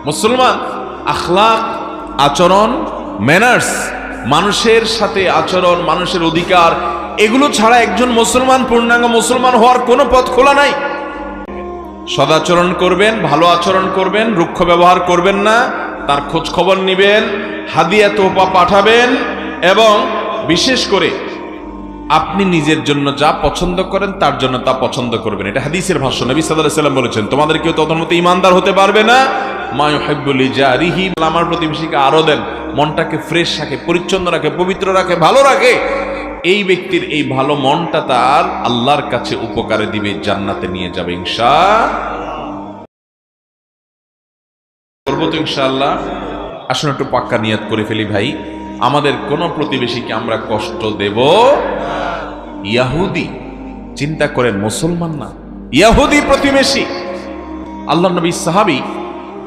মুসলমান আখলাক, আচরণ, ম্যানার্স, মানুষের সাথে আচরণ, মানুষের অধিকার, এগুলো ছাড়া একজন মুসলমান পূর্ণাঙ্গ মুসলমান হওয়ার কোনো পথ খোলা নাই। সদাচরণ করবেন, ভালো আচরণ করবেন, রুক্ষ ব্যবহার করবেন না, তার খোঁজ খবর নিবেন, হাদিয়া তোহফা পাঠাবেন, এবং বিশেষ করে আপনি নিজের জন্য যা পছন্দ করেন তার জন্য তা পছন্দ করবেন। এটা হাদিসের ভাষ্য। নবী সাল্লাল্লাহু আলাইহি সাল্লাম বলেছেন, তোমাদের কেউ তখন মতো ইমানদার হতে পারবে না মা ইউহিব্বু লিজারিহি, আমার প্রতিবেশীকে আরো দেন, মনটাকে ফ্রেশ রাখে, পরিচ্ছন্ন রাখে, পবিত্র রাখে, ভালো রাখে। এই ব্যক্তির এই ভালো মনটা তার আল্লাহর কাছে উপকারে দিবে, জান্নাতে নিয়ে যাবে ইনশাআল্লাহ। করব তো ইনশাআল্লাহ। আসুন একটু পাক্কা নিয়ত করে ফেলি ভাই, আমাদের কোন প্রতিবেশীকে আমরা কষ্ট দেব। ইহুদি, চিন্তা করেন, মুসলমান না, ইহুদি প্রতিবেশী। আল্লাহ নবী সাহাবী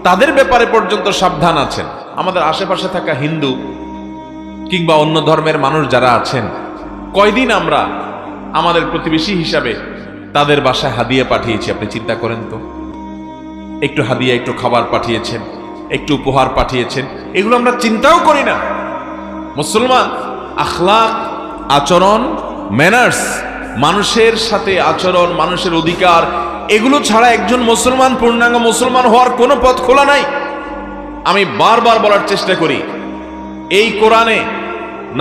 তাদের ব্যাপারে পর্যন্ত সাবধান আছেন। আমাদের আশেপাশে থাকা হিন্দু কিংবা অন্য ধর্মের মানুষ যারা আছেন, কয়দিন আমরা আমাদের প্রতিবেশী হিসাবে তাদের বাসায় হাদিয়া পাঠিয়েছি, আপনি চিন্তা করেন তো। একটু হাদিয়া, একটু খাবার পাঠিয়েছেন, একটু উপহার পাঠিয়েছেন, এগুলো আমরা চিন্তাও করি না। মুসলমান আখলাক, আচরণ, ম্যানার্স, মানুষের সাথে আচরণ, মানুষের অধিকার, এগুলো ছাড়া একজন মুসলমান পূর্ণাঙ্গ মুসলমান হওয়ার কোনো পথ খোলা নাই। আমি বারবার বলার চেষ্টা করি, এই কোরআনে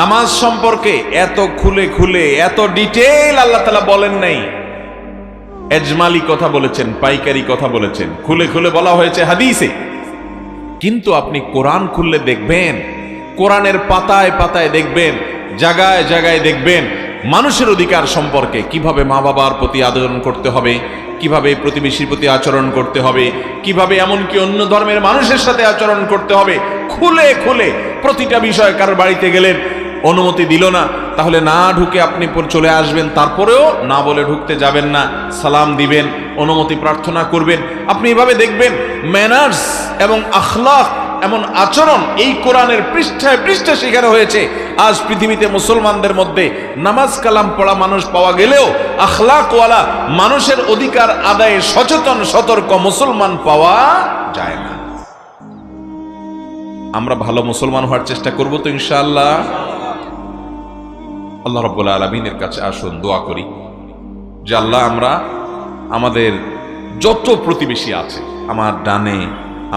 নামাজ সম্পর্কে এত খুলে খুলে, এত ডিটেইল আল্লাহ তাআলা বলেন নাই। এজমালি কথা বলেছেন, পাইকারি কথা বলেছেন, খুলে খুলে বলা হয়েছে হাদিসে। কিন্তু আপনি কোরআন খুললে দেখবেন, কোরআনের পাতায় পাতায় দেখবেন, জায়গায় জায়গায় দেখবেন মানুষের অধিকার সম্পর্কে, কিভাবে মা বাবার প্রতি আচরণ করতে হবে, কিভাবে প্রতিবেশীর প্রতি আচরণ করতে হবে, কিভাবে এমনকি অন্য ধর্মের মানুষের সাথে আচরণ করতে হবে, খুলে খুলে প্রতিটা বিষয়। কারোর বাড়িতে গেলেন, অনুমতি দিল না, তাহলে না ঢুকে আপনি চলে আসবেন, তারপরেও না বলে ঢুকতে যাবেন না, সালাম দিবেন, অনুমতি প্রার্থনা করবেন। আপনি এভাবে দেখবেন ম্যানার্স এবং আখলাক, এমন আচরণ এই কোরআনের পৃষ্ঠায় পৃষ্ঠায় শেখানো হয়েছে। আজ পৃথিবীতে মুসলমানদের মধ্যে নামাজ কালাম পড়া মানুষ পাওয়া গেলেও আখলাকওয়ালা, মানুষের অধিকার আদায়ে সচেতন সতর্ক মুসলমান পাওয়া যায় না। আমরা ভালো মুসলমান হওয়ার চেষ্টা করব তো ইনশাআল্লাহ। আল্লাহ রাব্বুল আলামিনের কাছে আসুন দোয়া করি যে আল্লাহ, আমরা আমাদের যত প্রতিবেশী আছে, আমার ডানে,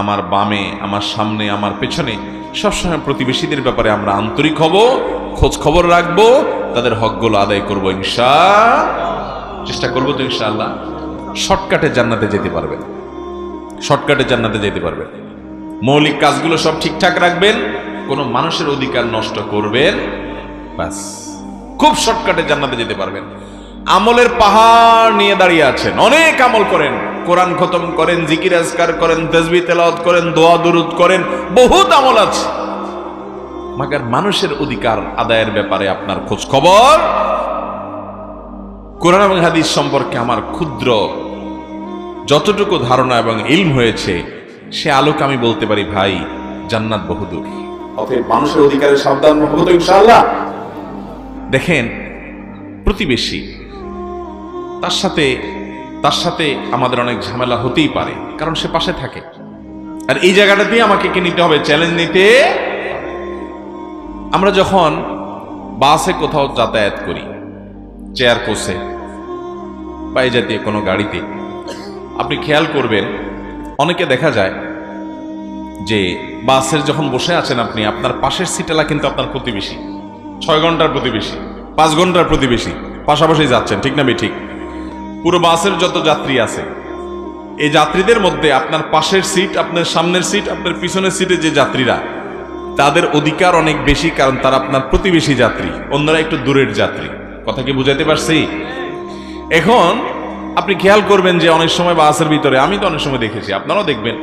আমার বামে, আমার সামনে, আমার পেছনে, সবসময় প্রতিবেশীদের ব্যাপারে আমরা আন্তরিক হব, খোঁজ খবর রাখবো, তাদের হকগুলো আদায় করবো ইনশাআল্লাহ। চেষ্টা করবো তো ইনশাআল্লাহ। শর্টকাটে জান্নাতে যেতে পারবেন, শর্টকাটে জান্নাতে যেতে পারবেন। মৌলিক কাজগুলো সব ঠিকঠাক রাখবেন, কোনো মানুষের অধিকার নষ্ট করবেন, ব্যাস, খুব শর্টকাটে জান্নাতে যেতে পারবেন। আমলের পাহাড় নিয়ে দাঁড়িয়ে আছেন, অনেক আমল করেন, কোরআন খতম করেন, জিকির আজকার করেন, তাসবিহ তেলাওয়াত করেন, দোয়া দুরুদ করেন, বহুত আমল আছে, মাগার মানুষের অধিকার আদায়ের ব্যাপারে আপনার খোঁজ খবর। কোরআন এবং হাদিস সম্পর্কে আমার ক্ষুদ্র যতটুকু ধারণা এবং ইলম হয়েছে, সে আলোকে আমি বলতে পারি ভাই, জান্নাত বহুদূর। অতএব মানুষের অধিকারে সাবধান হবো তো ইনশাআল্লাহ। দেখেন, প্রতিবেশী, তার সাথে আমাদের অনেক ঝামেলা হতেই পারে, কারণ সে পাশে থাকে। আর এই জায়গাটাতেই আমাকে কি নিতে হবে? চ্যালেঞ্জ নিতে। আমরা যখন বাসে কোথাও যাতায়াত করি, চেয়ার কোচে বা এই জাতীয় কোনো গাড়িতে, আপনি খেয়াল করবেন অনেকে দেখা যায় যে বাসের যখন বসে আছেন আপনি, আপনার পাশের সিটেলা কিন্তু আপনার প্রতিবেশী, 6 ঘন্টার প্রতিবেশী, 5 ঘন্টার প্রতিবেশী, পাশাপাশি যাচ্ছেন, ঠিক না ঠিক? পুরো বাসের যত যাত্রী আছে, এই যাত্রীদের মধ্যে আপনার পাশের সিট, আপনার সামনের সিট, আপনার পিছনের সিটে যে যাত্রীরা, তাদের অধিকার অনেক বেশি, কারণ তারা আপনার প্রতিবেশী যাত্রী, অন্যরা একটু দূরের যাত্রী। কথা কি বুঝাতে পারছি? এখন আপনি খেয়াল করবেন যে অনেক সময় বাসের ভিতরে, আমি তো অনেক সময় দেখেছি, আপনারাও দেখবেন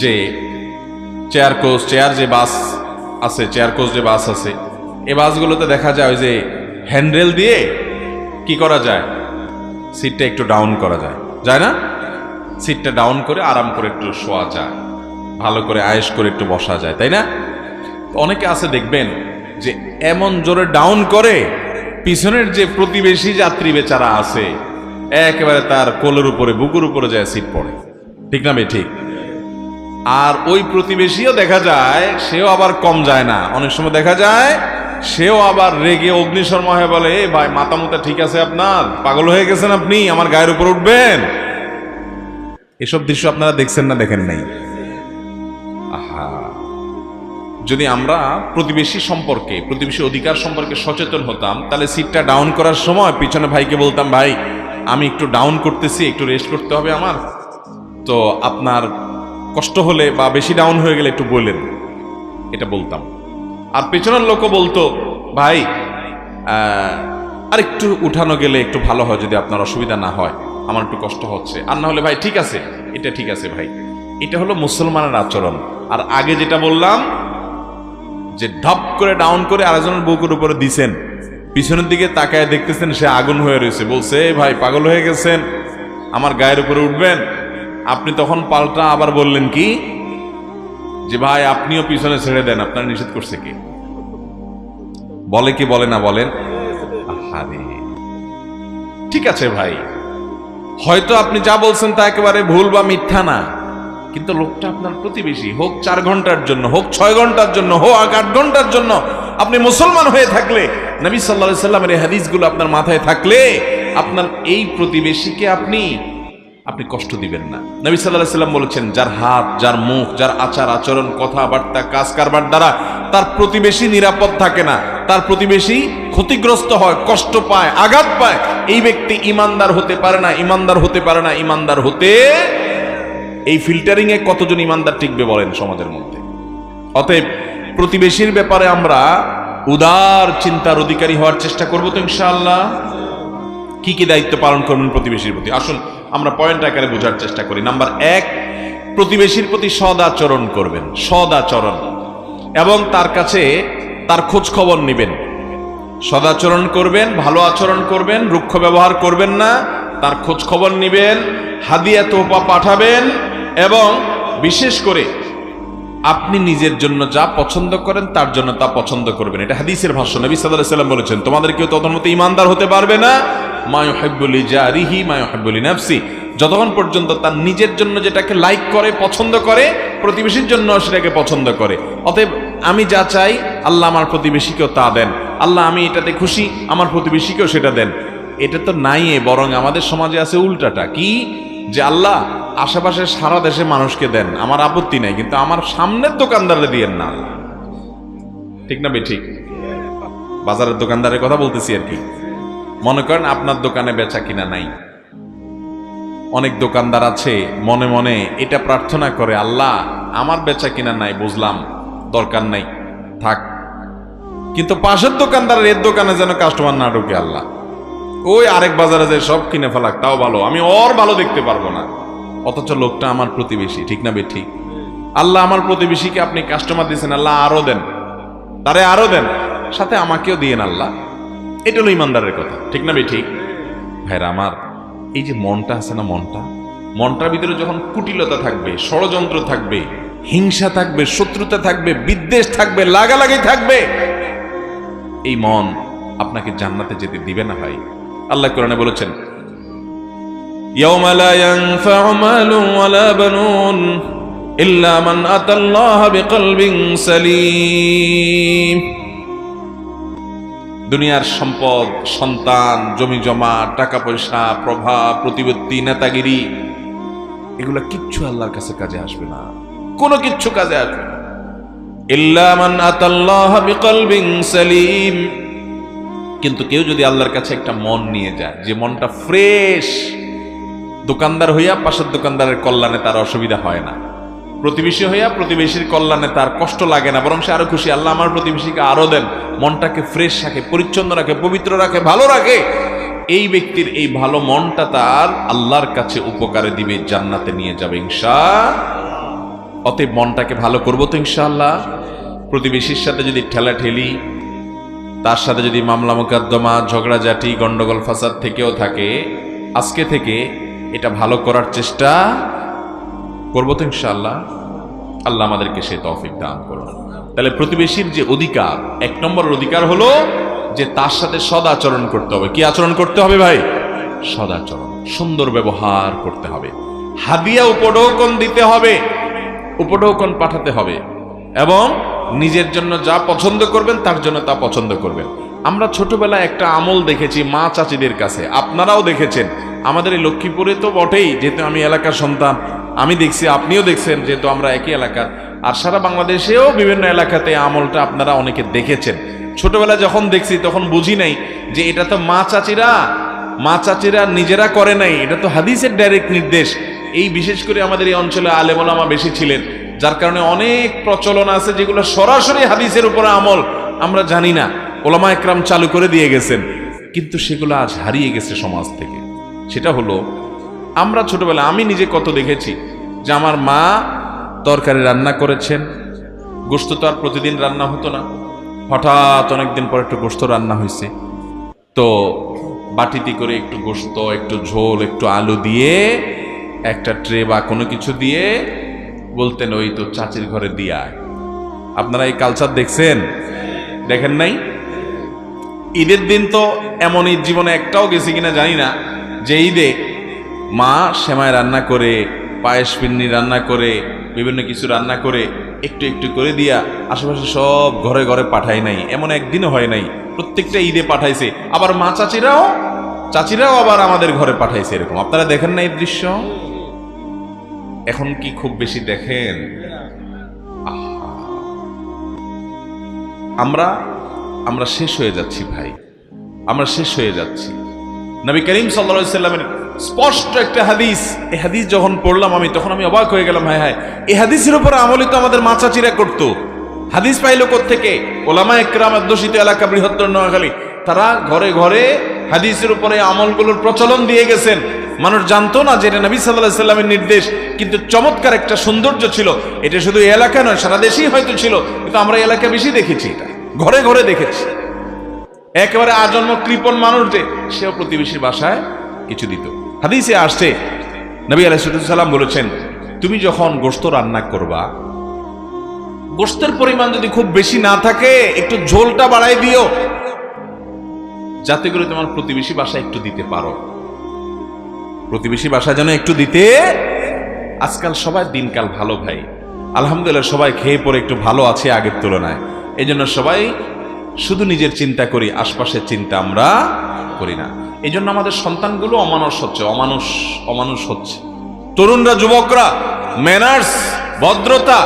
যে চেয়ার কোচ, চেয়ার যে বাস আছে, চেয়ার কোচ যে বাস আছে, এই বাসগুলোতে দেখা যায় যে হ্যান্ডেল দিয়ে কি করা যায়, সিটটা একটু ডাউন করা যায়, যায় না? সিটটা ডাউন করে আরাম করে একটু শোয়া যায়, ভালো করে আয়েশ করে একটু বসা যায়, তাই না? অনেকে আছে দেখবেন যে এমন জোরে ডাউন করে, পিছনের যে প্রতিবেশী যাত্রী বেচারা আছে, একেবারে তার কোলের উপরে, বুকুর উপরে যায় সিট পড়ে, ঠিক না ঠিক? আর ওই প্রতিবেশীও দেখা যায় সেও আবার কম যায় না, অনেক সময় দেখা যায় সেও আবার রেগে অগ্নিশর্মা হয়ে বলে, এ ভাই মাথা মুতা ঠিক আছে আপনার, পাগল হয়ে গেছেন আপনি, আমার গায়ের উপর উঠবেন। এসব দৃশ্য আপনারা দেখছেন না দেখেন নাই? আহা, যদি আমরা প্রতিবেশী সম্পর্কে, প্রতিবেশী অধিকার সম্পর্কে সচেতন হতাম, তাহলে সিটটা ডাউন করার সময় পিছনে ভাইকে বলতাম, ভাই আমি একটু ডাউন করতেছি, একটু রেস্ট করতে হবে আমার, তো আপনার কষ্ট হলে বা বেশি ডাউন হয়ে গেলে একটু বললেন, এটা বলতাম। আর পেছনের লোকও বলতো, ভাই আর একটু উঠানো গেলে একটু ভালো হয়, যদি আপনার অসুবিধা না হয়, আমার একটু কষ্ট হচ্ছে। আর না হলে ভাই ঠিক আছে, এটা ঠিক আছে ভাই। এটা হলো মুসলমানের আচরণ। আর আগে যেটা বললাম যে ঢপ করে ডাউন করে আরেকজনের বুকের উপরে দিছেন, পিছনের দিকে তাকায় দেখতেছেন সে আগুন হয়ে রয়েছে, বলছে ভাই পাগল হয়ে গেছেন, আমার গায়ের উপরে উঠবেন। আপনি তখন পাল্টা আবার বললেন কি, যে ভাই আপনিও পিছনে ছেড়ে দেন, আপনার নিষেধ করছে কি? বলে কি বলে না বলেন? আরে ঠিক আছে ভাই, হয়তো আপনি যা বলছেন তা একেবারে ভুল বা মিথ্যা না, কিন্তু লোকটা আপনার প্রতিবেশী, হোক 4 ঘন্টার জন্য, হোক 6 ঘন্টার জন্য, হোক 8 ঘন্টার জন্য, আপনি মুসলমান হয়ে থাকলে, নবী সাল্লাল্লাহু আলাইহি সাল্লামের এই হাদিসগুলো আপনার মাথায় থাকলে, আপনার এই প্রতিবেশীকে আপনি কষ্ট দিবেন না। নবী সাল্লাল্লাহু আলাইহি সাল্লাম বলেছেন, যার হাত, যার মুখ, যার আচার আচরণ, কথাবার্তা, কাজ কারবার দ্বারা তার প্রতিবেশী নিরাপদ থাকে না, তার প্রতিবেশী ক্ষতিগ্রস্ত হয়, কষ্ট পায়, আঘাত পায়, এই ব্যক্তি ইমানদার হতে পারে না, ইমানদার হতে পারে না, ইমানদার হতে। এই ফিল্টারিং এ কতজন ইমানদার টিকবে বলেন সমাজের মধ্যে? অতএব প্রতিবেশীর ব্যাপারে আমরা উদার চিন্তার অধিকারী হওয়ার চেষ্টা করব তো ইনশাআল্লাহ। কি কি দায়িত্ব পালন করবেন প্রতিবেশীর প্রতি, আসুন আমরা পয়েন্ট আকারে বোঝার চেষ্টা করি। নাম্বার 1, প্রতিবেশীর প্রতি সদাচরণ করবেন, সদাচরণ, এবং তার কাছে তার খোঁজ খবর নেবেন। সদাচরণ করবেন, ভালো আচরণ করবেন, রুক্ষ ব্যবহার করবেন না, তার খোঁজ খবর নেবেন, হাদিয়া তোহফা পাঠাবেন, এবং বিশেষ করে আপনি নিজের জন্য যা পছন্দ করেন তার জন্য তা পছন্দ করবেন। এটা হাদিসের ভাষ্য। নবী সাল্লাল্লাহু আলাইহি সাল্লাম বলেছেন, তোমাদের কেউ ততক্ষণ মতো ইমানদার হতে পারবে না মা ইউহিব্বু লিজারিহি মা ইউহিব্বু লিনাফসি, যতক্ষণ পর্যন্ত তার নিজের জন্য যেটাকে লাইক করে, পছন্দ করে, প্রতিবেশীর জন্য সেটাকে পছন্দ করে। অতএব আমি যা চাই আল্লাহ আমার প্রতিবেশীকেও তা দেন, আল্লাহ আমি এটাতে খুশি, আমার প্রতিবেশীকেও সেটা দেন। এটা তো নাই, বরং আমাদের সমাজে আছে উল্টাটা, কি যে আল্লাহ আশেপাশে সারা দেশে মানুষকে দেন, আমার আপত্তি নাই, কিন্তু আমার সামনের দোকানদারে দিয়েন না। ঠিক না বে ঠিক? বাজারের দোকানদারের কথা বলতেছি আর কি। মনে করেন আপনার দোকানে বেচা কিনা নাই, অনেক দোকানদার আছে মনে মনে এটা প্রার্থনা করে, আল্লাহ আমার বেচা কিনা নাই, বুঝলাম, দরকার নাই, থাক, কিন্তু পাশের দোকানদারের এর দোকানে যেন কাস্টমার না ঢুকে, আল্লাহ ওই আরেক বাজারে যে সব কিনে ফেলাক, তাও ভালো, আমি ওর ভালো দেখতে পারবো না। অথচ লোকটা আমার প্রতিবেশী, ঠিক না বে ঠিক? আল্লাহ আমার প্রতিবেশীকে আপনি কাস্টমার দিয়েছেন, আল্লাহ আরো দেন, তারে আরো দেন, সাথে আমাকেও দিয়েন আল্লাহ। এটা হলো ইমানদারের কথা, ঠিক না বে ঠিক? ভাইরা আমার, এই যে মনটা আছে না, মনটার ভিতরে যখন কুটিলতা থাকবে, ষড়যন্ত্র থাকবে, হিংসা থাকবে, শত্রুতা থাকবে, বিদ্বেষ থাকবে, লাগালাগি থাকবে, এই মন আপনাকে জান্নাতে যেতে দিবে না ভাই। আল্লাহ কোরআনে বলেছেন, ইয়াউমা লা ইয়ানফা'ু মালুন ওয়ালা বানুন ইল্লা মান আতাল্লাহা বিকলবিন সালিম। দুনিয়ার সম্পদ, সন্তান, জমি জমা, টাকা পয়সা, প্রভাব, প্রতিপত্তি, নেতাগিরি, এগুলা কিচ্ছু আল্লাহর কাছে কাজে আসবে না, কোনো কিচ্ছু কাজে আসবে না। ইল্লা মান আতাল্লাহা বিকলবিন সালিম, কিন্তু কেউ যদি আল্লাহর কাছে একটা মন নিয়ে যায়, যে মনটা ফ্রেশ, দোকানদার হইয়া পাশের দোকানদারের কল্যাণে তার অসুবিধা হয় না, প্রতিবেশী হইয়া প্রতিবেশীর কল্যাণে তার কষ্ট লাগে না, বরং সে আরো খুশি, আল্লাহ আমার প্রতিবেশীকে আরো দেন, মনটাকে ফ্রেশ রাখে, পরিচ্ছন্ন রাখে, পবিত্র রাখে, ভালো রাখে, এই ব্যক্তির এই ভালো মনটা তার আল্লাহর কাছে উপকারে দিবে, জান্নাতে নিয়ে যাবে ইনশাআল্লাহ। অতএব মনটাকে ভালো করবো তো ইনশাআল্লাহ। প্রতিবেশীর সাথে যদি ঠেলাঠেলি, তার সাথে যদি মামলা মোকদ্দমা, ঝগড়াঝাটি, গন্ডগোল ফাসাদ থেকেও থাকে, আজকে থেকে এটা ভালো করার চেষ্টা করবো তো ইনশাআল্লাহ। আল্লাহ আমাদেরকে সে তৌফিক দান করুন। তাহলে প্রতিবেশীর যে অধিকার, 1 নম্বরের অধিকার হলো যে তার সাথে সদাচরণ করতে হবে। কি আচরণ করতে হবে ভাই? সদাচরণ, সুন্দর ব্যবহার করতে হবে, হাদিয়া উপঢৌকন দিতে হবে, উপঢৌকন পাঠাতে হবে এবং নিজের জন্য যা পছন্দ করবেন তার জন্য তা পছন্দ করবেন। আমরা ছোটবেলায় একটা আমল দেখেছি মা চাচিদের কাছে, আপনারাও দেখেছেন। আমাদের এই লক্ষ্মীপুরে তো বটেই, যেহেতু আমি এলাকার সন্তান, আমি দেখছি, আপনিও দেখছেন, যেহেতু আমরা একই এলাকার। আর সারা বাংলাদেশেও বিভিন্ন এলাকাতে আমলটা আপনারা অনেকে দেখেছেন। ছোটবেলায় যখন দেখছি তখন বুঝি নাই যে এটা তো মা চাচিরা নিজেরা করে নাই, এটা তো হাদিসের ডাইরেক্ট নির্দেশ। এই বিশেষ করে আমাদের এই অঞ্চলে আলেম ওলামা বেশি ছিলেন, যার কারণে অনেক প্রচলন আছে যেগুলো সরাসরি হাদিসের উপরে আমল আমরা জানি না, ওলামা একরাম চালু করে দিয়ে গেছেন, কিন্তু সেগুলো আজ হারিয়ে গেছে সমাজ থেকে। সেটা হলো, আমরা ছোটবেলা, আমি নিজে কত দেখেছি যে আমার মা তরকারি রান্না করেছেন, গোশত তো আর প্রতিদিন রান্না হতো না, হঠাৎ অনেকদিন পর একটু গোশত রান্না হয়েছে, তো বাটিতে করে একটু গোশত, একটু ঝোল, একটু আলু দিয়ে একটা ট্রে বা কোনো কিছু দিয়ে বলতেন ওই তো চাচির ঘরে দিয়ে আয়। আপনারা এই কালচার দেখছেন? দেখেন নাই? ঈদের দিন তো এমন ঈদ জীবনে একটাও গেছি কিনা জানি না যে ঈদে মা সেমাই রান্না করে, পায়েস পিন্নি রান্না করে, বিভিন্ন কিছু রান্না করে একটু একটু করে দিয়া আশেপাশে সব ঘরে ঘরে পাঠায় নাই, এমন একদিনও হয় নাই। প্রত্যেকটা ঈদে পাঠাইছে। আবার মা চাচিরাও আবার আমাদের ঘরে পাঠাইছে, এরকম আপনারা দেখেন না এই দৃশ্য? এখন কি খুব বেশি দেখেন? আমরা শেষ হয়ে যাচ্ছি ভাই, আমরা শেষ হয়ে যাচ্ছি। নবী করিম সাল্লাল্লাহু আলাইহি সাল্লামের স্পষ্ট একটা হাদিস, এই হাদিস যখন পড়লাম আমি, তখন আমি অবাক হয়ে গেলাম, হায় হায়, এই হাদিসের উপর আমলই তো আমাদের মা চাচিরা করতো। হাদিস পাইলো কোত্থেকে? ওলামা একরাম অধ্যুষিত এলাকা বৃহত্তর নোয়াখালী, তারা ঘরে ঘরে হাদিসের উপরে আমলগুলোর প্রচলন দিয়ে গেছেন। মানুষ জানতো না যে এটা নবী সাল্লাল্লাহু আলাইহি সাল্লামের নির্দেশ, কিন্তু চমৎকার একটা সৌন্দর্য ছিল। এটা শুধু এই এলাকা নয়, সারা দেশেই হয়তো ছিল, কিন্তু আমরা এলাকা বেশি দেখেছি, এটা ঘরে ঘরে দেখেছি। একেবারে আজন্ম কৃপণ মানুষ যে, সেও প্রতিবেশীর বাসায় কিছু দিত। হাদিসে আসছে নবী আলাইহিস সালাম বলেছেন, তুমি যখন গোশত রান্না করবা, গোশতের পরিমাণ যদি খুব বেশি না থাকে একটু ঝোলটা বাড়াই দিও, যাতে করে তোমার প্রতিবেশী বাসায় একটু দিতে পারো। প্রতিবেশী বাসায় যেন একটু দিতে। আজকাল সবাই দিনকাল ভালো ভাই, আলহামদুলিল্লাহ, সবাই খেয়ে পরে একটু ভালো আছে আগের তুলনায়। এই জন্য সবাই শুধু নিজের চিন্তা করি, আশপাশের চিন্তা আমরা করি না। এই জন্য আমাদের সন্তানগুলো অমানুষ হচ্ছে। তরুণরা, যুবকরা ম্যানার্স, ভদ্রতা